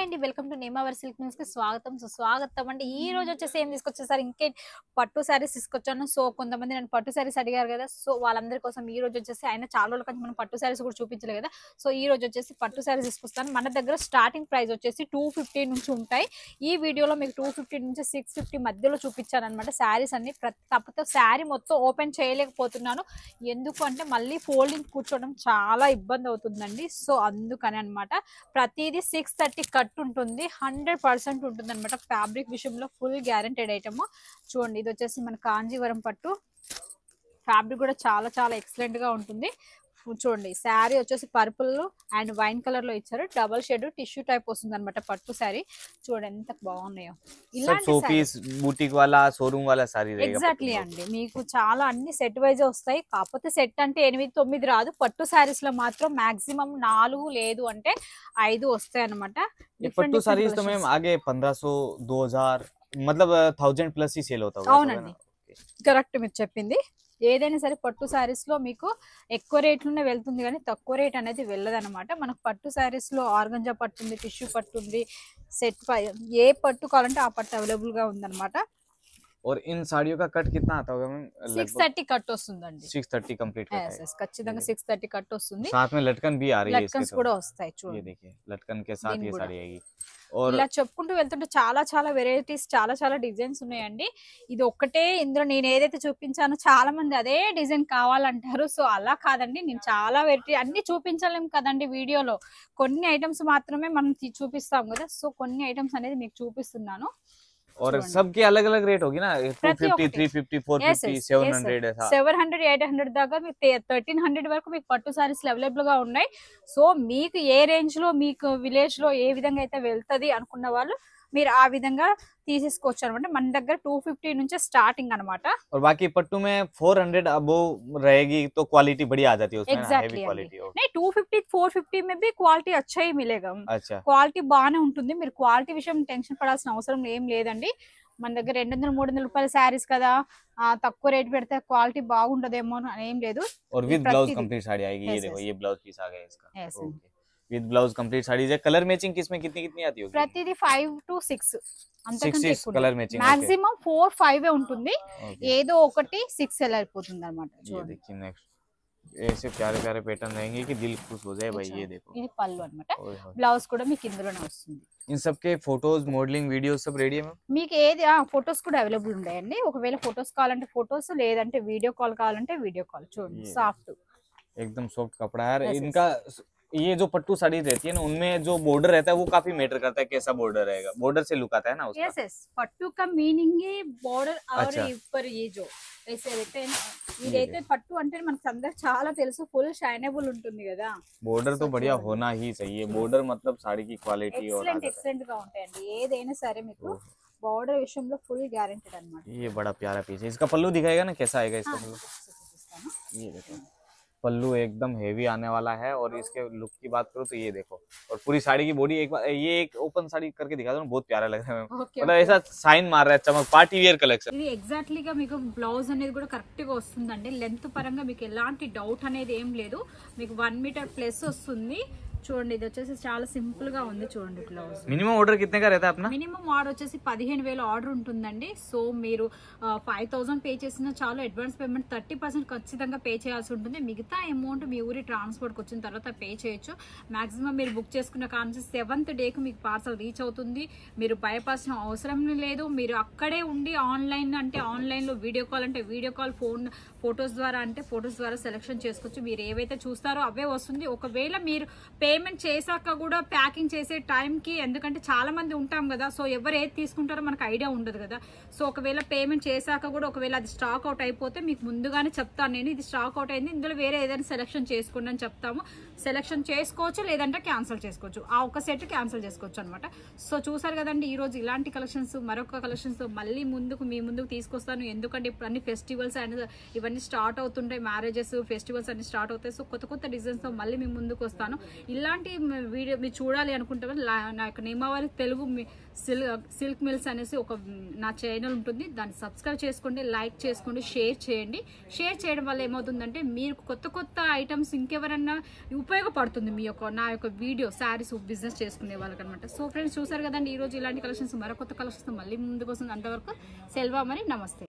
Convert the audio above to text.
Hi అండి, welcome to నేమావర్ silk mills కి స్వాగతం. స్వాగతం అండి. ఈ రోజు వచ్చేసి ఏం తీసుకొచ్చేసారు, ఇంకే పట్టు శారీస్ తీసుకొచ్చాను. సో కొంతమంది నన్ను పట్టు శారీస్ అడిగారు కదా, సో వాళ్ళందరి కోసం ఈ రోజు వచ్చేసి ఆయన చాలా రోజుల కంటే మనం పట్టు శారీస్ కూడా చూపించలేదు కదా, సో ఈ రోజు వచ్చేసి పట్టు శారీస్ తీసుకొస్తాను. మన దగ్గర స్టార్టింగ్ ప్రైస్ వచ్చేసి 250 నుంచి ఉంటాయి. ఈ వీడియోలో మీకు 250 నుంచి 650 మధ్యలో చూపించాను అనమాట శారీస్ అన్ని. కాకపోతే శారీ మొత్తం ఓపెన్ చేయలేకపోతున్నాను, ఎందుకు అంటే మళ్ళీ ఫోల్డింగ్ కూర్చోవడం చాలా ఇబ్బంది అవుతుందండి. సో అందుకని అనమాట. ప్రతిదీ 630 కట్ ఉంటుంది, 100% ఉంటుంది అనమాట. ఫ్యాబ్రిక్ విషయంలో ఫుల్ గ్యారెంటెడ్ ఐటమ్. చూడండి, ఇది వచ్చేసి మన కాంజీవరం పట్టు. ఫ్యాబ్రిక్ కూడా చాలా చాలా ఎక్సలెంట్ గా ఉంటుంది. చూడండి, శారీ వచ్చేసి పర్పుల్ అండ్ వైన్ కలర్ లో ఇచ్చారు. డబల్ షేడ్ టిష్యూ టైప్ వస్తుంది అనమాట పట్టు శారీ. చూడండి ఎంత బాగున్నాయో. ఇలాంటి బూటిక్ వాలా షోరూమ్ వాలా సారీ ఎగ్జాక్ట్లీ అండి. మీకు చాలా అన్ని సెట్ వైజ్ వస్తాయి. కాకపోతే సెట్ అంటే 8-9 రాదు. పట్టు శారీస్ లో మాత్రం మాక్సిమం 4 లేదు అంటే 5 వస్తాయి అనమాట. పట్టు సారీస్ तो मैम आगे 1500 2000 मतलब 1000 प्लस ही सेल होता होगा. అవునండి, కరెక్ట్ మీరు చెప్పింది. ఏదైనా సరే పట్టు శారీస్ లో మీకు ఎక్కువ రేట్లోనే వెళ్తుంది, కానీ తక్కువ రేట్ అనేది వెళ్ళదన్నమాట. మనకు పట్టు శారీస్ లో ఆర్గంజా పట్టు ఉంది, టిష్యూ పట్టు ఉంది, సెట్ ఏ పట్టు కావాలంటే ఆ పట్టు అవైలబుల్ గా ఉందన్నమాట. और इन साड़ियों का कट कितना आता होगा मैम? 630 कट వస్తుందండి. 630 कंप्लीट कट है. ఖచ్చితంగా 630 కట్ వస్తుంది. साथ में लटकन भी आ रही है. లట్కన్స్ కూడా వస్తాయి. చూడండి, ये देखिए लटकन के साथ ये साड़ी आएगी. और ఇలా చెప్పుకుంటూ వెళ్తుంటే చాలా చాలా వెరైటీస్, చాలా చాలా డిజైన్స్ ఉన్నాయండి. ఇది ఒక్కటే ఇందులో నేను ఏదైతే చూపించానో చాలా మంది అదే డిజైన్ కావాలంటారు. సో అలా కాదండి, నేను చాలా వెరైటీ అన్ని చూపించలేం కదండి వీడియోలో. కొన్ని ఐటమ్స్ మాత్రమే మనం చూపిస్తాం కదా, సో కొన్ని ఐటమ్స్ అనేది మీకు చూపిస్తున్నాను. और सबके अलग अलग रेट होगी ना, 250 350 450 700 ऐसा 700 800 దాకా మీకు 1300 వరకు మీకు పట్టు సారీస్ అవైలబుల్ గా ఉన్నాయి. సో మీకు ఏ రేంజ్ లో, మీకు విలేజ్ లో ఏ విధంగా అయితే వెళ్తది అనుకున్న వాళ్ళు మీరు ఆ విధంగా తీసేసుకోవచ్చు అనమాట. మన దగ్గర 250 నుంచి స్టార్టింగ్ అనమాట. और बाकी पट्टू में 400 अबव रहेगी तो क्वालिटी बढ़िया आ जाती है उसमें. एग्जैक्टली नहीं, 250 450 में भी क्वालिटी अच्छा ही मिलेगा. अच्छा, క్వాలిటీ బాగానే ఉంటుంది. మీరు క్వాలిటీ విషయం టెన్షన్ పడాల్సిన అవసరం ఏం లేదండి. మన దగ్గర 200-300 రూపాయల శారీస్ కదా, తక్కువ రేట్ పెడితే క్వాలిటీ బాగుండదేమో అని ఏం లేదు. और विद ब्लाउज कंप्लीट साड़ी आएगी. ये देखो, ये ब्लाउज पीस आ गया इसका. विद ब्लाउज कंप्लीट साड़ी है. कलर मैचिंग किसमें कितनी कितनी आती होगी? ప్రతిది 5 to 6 అంతకంటే ఎక్కువ. కలర్ మ్యాచింగ్ మాక్సిమం 4-5 ఉంటుంది. ఏదో ఒకటి 6 ఎలా అయిపోతుంది అన్నమాట. ये देखिए नेक्स्ट ऐसे प्यारे प्यारे पैटर्न रहेंगे कि दिल खुश हो जाए भाई. ये देखो, ఇది పల్లు అన్నమాట. బ్లౌజ్ కూడా మీకు ఇందులోనే వస్తుంది. इन सब के फोटोज मॉडलिंग वीडियोस सब रेडी है मैम? మీకు ఏది ఫొటోస్ కూడా అవైలబుల్ ఉంటాయండి. ఒకవేళ ఫొటోస్ కావాలంటే ఫొటోస్, లేదంటే వీడియో కాల్ కావాలంటే వీడియో కాల్. చూడండి, సాఫ్ట్ एकदम सॉफ्ट कपड़ा है. इनका ये जो पट्टू साड़ी रहती है ना, उनमें जो बॉर्डर रहता है वो काफी मैटर करता है. कैसा बॉर्डर रहेगा, बॉर्डर से लुक आता है ना उसका. यस यस, पट्टू का मीनिंग ही बॉर्डर और अच्छा. ऊपर ये जो ऐसे रहते हैं. ఇదైతే పట్టు అంటే మనకు అందరికి చాలా తెలుసు, ఫుల్ షైనబుల్ ఉంటుంది కదా. बॉर्डर तो बढ़िया होना ही चाहिए. बॉर्डर मतलब साड़ी की क्वालिटी और ఎక్సలెంట్ గా ఉంటాయండి. ఏదైనా సరే మీకు బోర్డర్ విషయంలో ఫుల్ గ్యారెంటెడ్ అన్నమాట. ये बड़ा प्यारा पीस है. इसका पल्लू दिखाएगा ना, कैसा आएगा इसका पल्लू? ये देखो, पल्लू एकदम हेवी आने वाला है. और इसके लुक की बात करूँ तो ये देखो, और पूरी साड़ी की बॉडी एक बार ये एक ओपन साड़ी करके दिखा दो ना, बहुत प्यारा लग रहा है. मतलब ऐसा साइन मार रहा है, चमक. Party wear collection. ఇది ఎగ్జాక్ట్లీ గా మీకు బ్లౌజ్ అనేది కూడా కరెక్ట్ గా వస్తుందండి. లెంత్ పరంగా మీకు ఎలాంటి డౌట్ అనేది ఏం లేదు. మీకు 1 మీటర్ ప్లస్ వస్తుంది. చూడండి, ఇది వచ్చేసి చాలా సింపుల్ గా ఉంది. చూడండి, బ్లౌజ్ मिनिमम ऑर्डर कितने का रहता है अपना? మినిమం ఆర్డర్ వచ్చేసి 15,000 ఆర్డర్ ఉంటుందండి. సో మీరు 5,000 పే చేసినా చాలు. అడ్వాన్స్ పేమెంట్ 30% ఖచ్చితంగా పే చేయాల్సి ఉంటుంది. మిగతా అమౌంట్ మీ ఊరి ట్రాన్స్పోర్ట్కి వచ్చిన తర్వాత పే చేయొచ్చు. మాక్సిమం మీరు బుక్ చేసుకున్న కానీ 7th డేకి మీకు పార్సల్ రీచ్ అవుతుంది. మీరు భయపడాల్సిన అవసరం లేదు. మీరు అక్కడే ఉండి ఆన్లైన్ అంటే ఆన్లైన్లో, వీడియో కాల్ అంటే వీడియో కాల్, ఫొటోస్ ద్వారా అంటే ఫొటోస్ ద్వారా సెలెక్షన్ చేసుకోవచ్చు. మీరు ఏవైతే చూస్తారో అవే వస్తుంది. ఒకవేళ మీరు పేమెంట్ చేశాక కూడా ప్యాకింగ్ చేసే టైంకి, ఎందుకంటే చాలా మంది ఉంటాం కదా, సో ఎవరు ఏది తీసుకుంటారో మనకు ఐడియా ఉండదు కదా. సో ఒకవేళ పేమెంట్ చేశాక కూడా ఒకవేళ అది స్టాక్ అవుట్ అయిపోతే మీకు ముందుగానే చెప్తాను నేను, ఇది స్టాక్ అవుట్ అయింది, ఇందులో వేరే ఏదైనా సెలెక్షన్ చేసుకోండి అని చెప్తాము. సెలెక్షన్ చేసుకోవచ్చు, లేదంటే క్యాన్సిల్ చేసుకోవచ్చు. ఆ ఒక సెట్ క్యాన్సిల్ చేసుకోవచ్చు అనమాట. సో చూసారు కదండి, ఈ రోజు ఇలాంటి కలెక్షన్స్, మరొక కలెక్షన్స్ మళ్ళీ మీ ముందుకు తీసుకొస్తాను. ఎందుకంటే ఇప్పుడు అన్ని ఫెస్టివల్స్ అండ్ ఇవన్నీ స్టార్ట్ అవుతుంటాయి. మ్యారేజెస్, ఫెస్టివల్స్ అన్ని స్టార్ట్ అవుతాయి. సో కొత్త కొత్త డిజైన్స్ తో మళ్ళీ మీ ముందుకు వస్తాను. ఇలాంటి వీడియో మీరు చూడాలి అనుకుంటే నా యొక్క నియమావళి తెలుగు సిల్క్ మిల్స్ అనేసి ఒక నా ఛానల్ ఉంటుంది, దాన్ని సబ్స్క్రైబ్ చేసుకోండి, లైక్ చేసుకోండి, షేర్ చేయండి. షేర్ చేయడం వల్ల ఏమవుతుందంటే మీరు కొత్త ఐటమ్స్ ఇంకెవరన్నా ఉపయోగపడుతుంది మీ యొక్క నా యొక్క వీడియో శారీస్ బిజినెస్ చేసుకునే వాళ్ళకి అనమాట. సో ఫ్రెండ్స్ చూసారు కదండి, ఈ రోజు ఇలాంటి కలెక్షన్స్ మరో కొత్త కలెక్షన్స్ మళ్ళీ ముందుకు వస్తుంది. అంతవరకు సెల్వా మరి నమస్తే.